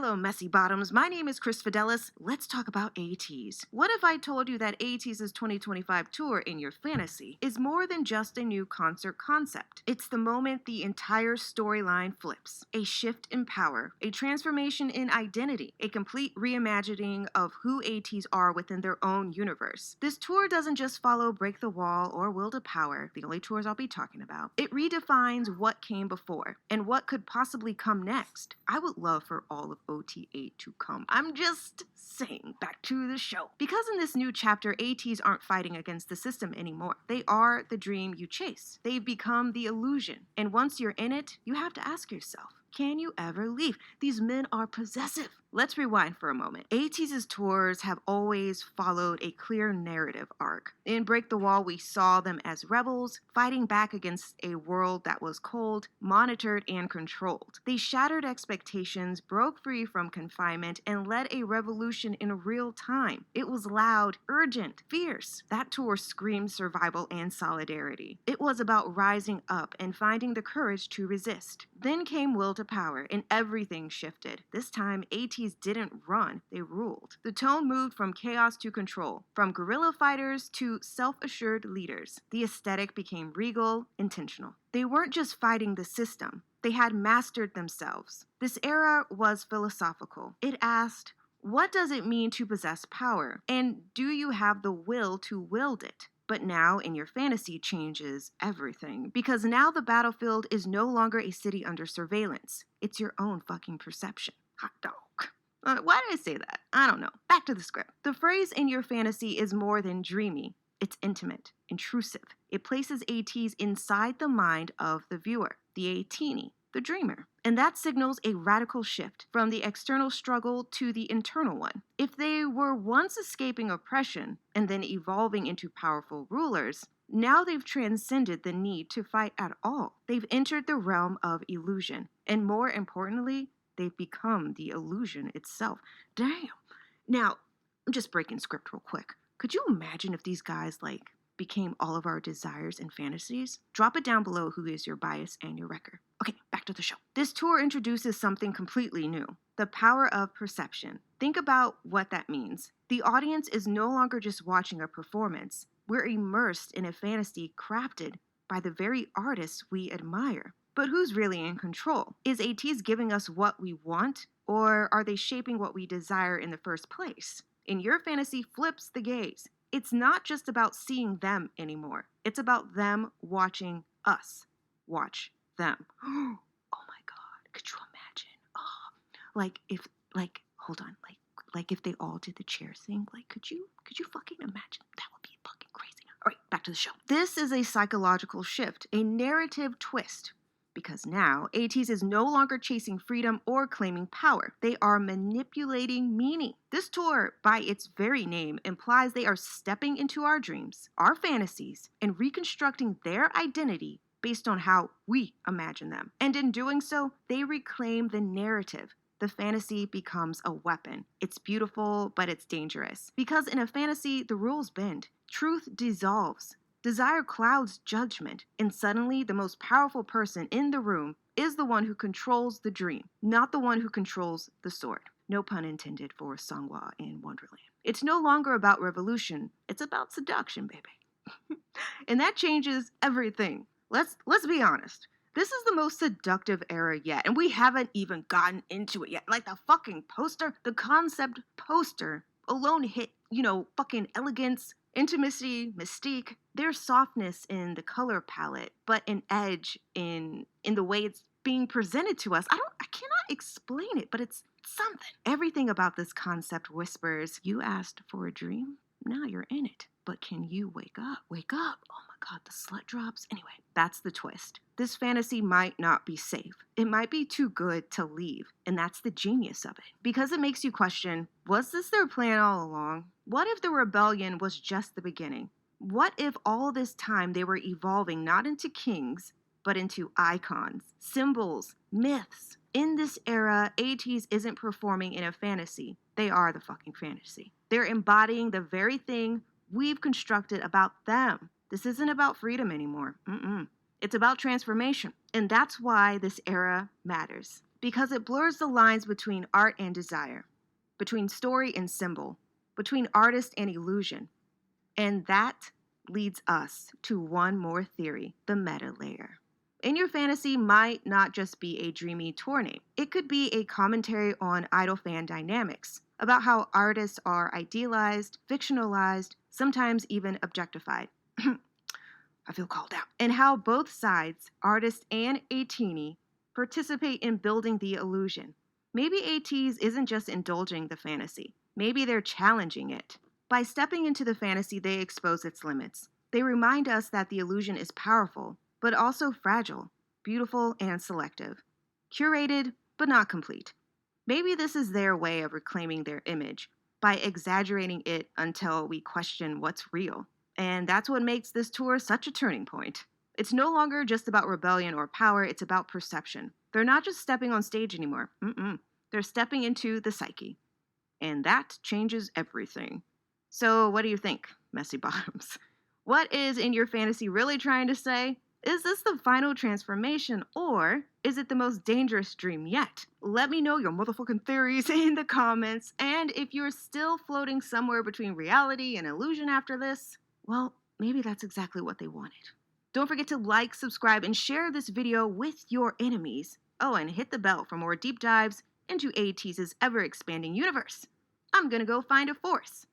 Hello, messy bottoms. My name is Chris Fidelis. Let's talk about ATEEZ. What if I told you that ATEEZ's 2025 tour in your fantasy is more than just a new concert concept? It's the moment the entire storyline flips. A shift in power, a transformation in identity, a complete reimagining of who ATEEZ are within their own universe. This tour doesn't just follow Break the Wall or Will to Power, the only tours I'll be talking about. It redefines what came before and what could possibly come next. I would love for all of OT8 to come. I'm just saying, back to the show. Because in this new chapter, ATEEZ aren't fighting against the system anymore. They are the dream you chase. They've become the illusion. And once you're in it, you have to ask yourself, can you ever leave? These men are possessive. Let's rewind for a moment. ATEEZ's tours have always followed a clear narrative arc. In Break the Wall, we saw them as rebels, fighting back against a world that was cold, monitored, and controlled. They shattered expectations, broke free from confinement, and led a revolution in real time. It was loud, urgent, fierce. That tour screamed survival and solidarity. It was about rising up and finding the courage to resist. Then came Will to Power, and everything shifted. This time, ATEEZ didn't run, they ruled. The tone moved from chaos to control, from guerrilla fighters to self-assured leaders. The aesthetic became regal, intentional. They weren't just fighting the system, they had mastered themselves. This era was philosophical. It asked, what does it mean to possess power? And do you have the will to wield it? But now, in your fantasy, changes everything. Because now the battlefield is no longer a city under surveillance. It's your own fucking perception. Hot dog. Why did I say that? I don't know. Back to the script. The phrase in your fantasy is more than dreamy. It's intimate, intrusive. It places ATEEZ inside the mind of the viewer, the ATEENY, the dreamer. And that signals a radical shift from the external struggle to the internal one. If they were once escaping oppression and then evolving into powerful rulers, now they've transcended the need to fight at all. They've entered the realm of illusion. And more importantly, they've become the illusion itself. Damn. Now, I'm just breaking script real quick. Could you imagine if these guys, became all of our desires and fantasies? Drop it down below who is your bias and your wrecker. Okay, back to the show. This tour introduces something completely new. The power of perception. Think about what that means. The audience is no longer just watching a performance. We're immersed in a fantasy crafted by the very artists we admire. But who's really in control? Is ATEEZ giving us what we want, or are they shaping what we desire in the first place? In your fantasy flips the gaze. It's not just about seeing them anymore. It's about them watching us watch them. Oh my God, could you imagine? Hold on, if they all did the chair thing, could you fucking imagine? That would be fucking crazy. All right, back to the show. This is a psychological shift, a narrative twist. Because now, ATEEZ is no longer chasing freedom or claiming power. They are manipulating meaning. This tour, by its very name, implies they are stepping into our dreams, our fantasies, and reconstructing their identity based on how we imagine them. And in doing so, they reclaim the narrative. The fantasy becomes a weapon. It's beautiful, but it's dangerous. Because in a fantasy, the rules bend. Truth dissolves. Desire clouds judgment, and suddenly the most powerful person in the room is the one who controls the dream, not the one who controls the sword. No pun intended for Seonghwa in Wonderland. It's no longer about revolution, it's about seduction, baby. And that changes everything. Let's be honest. This is the most seductive era yet, and we haven't even gotten into it yet. The fucking poster, the concept poster alone hit, fucking elegance, intimacy, mystique. There's softness in the color palette, but an edge in the way it's being presented to us. I cannot explain it, but it's something. Everything about this concept whispers, you asked for a dream, now you're in it. But can you wake up? Wake up. Oh my God, the slut drops. Anyway, that's the twist. This fantasy might not be safe. It might be too good to leave. And that's the genius of it. Because it makes you question, was this their plan all along? What if the rebellion was just the beginning? What if all this time they were evolving not into kings, but into icons, symbols, myths? In this era, ATEEZ isn't performing in a fantasy. They are the fucking fantasy. They're embodying the very thing we've constructed about them. This isn't about freedom anymore. It's about transformation. And that's why this era matters. because it blurs the lines between art and desire, between story and symbol, between artist and illusion. And that leads us to one more theory, the meta layer. In Your Fantasy might not just be a dreamy tour name. It could be a commentary on idol fan dynamics, about how artists are idealized, fictionalized, sometimes even objectified. I feel called out. And how both sides, artist and ATEEZ, participate in building the illusion. Maybe ATEEZ isn't just indulging the fantasy. Maybe they're challenging it. By stepping into the fantasy, they expose its limits. They remind us that the illusion is powerful, but also fragile, beautiful, and selective. Curated, but not complete. Maybe this is their way of reclaiming their image, by exaggerating it until we question what's real. And that's what makes this tour such a turning point. It's no longer just about rebellion or power, it's about perception. They're not just stepping on stage anymore. They're stepping into the psyche. And that changes everything. So what do you think, Messy Bottoms? What is In Your Fantasy really trying to say? Is this the final transformation, or is it the most dangerous dream yet? Let me know your motherfucking theories in the comments, and if you're still floating somewhere between reality and illusion after this, well, maybe that's exactly what they wanted. Don't forget to like, subscribe, and share this video with your enemies. Oh, and hit the bell for more deep dives into ATEEZ's ever-expanding universe. I'm gonna go find a force.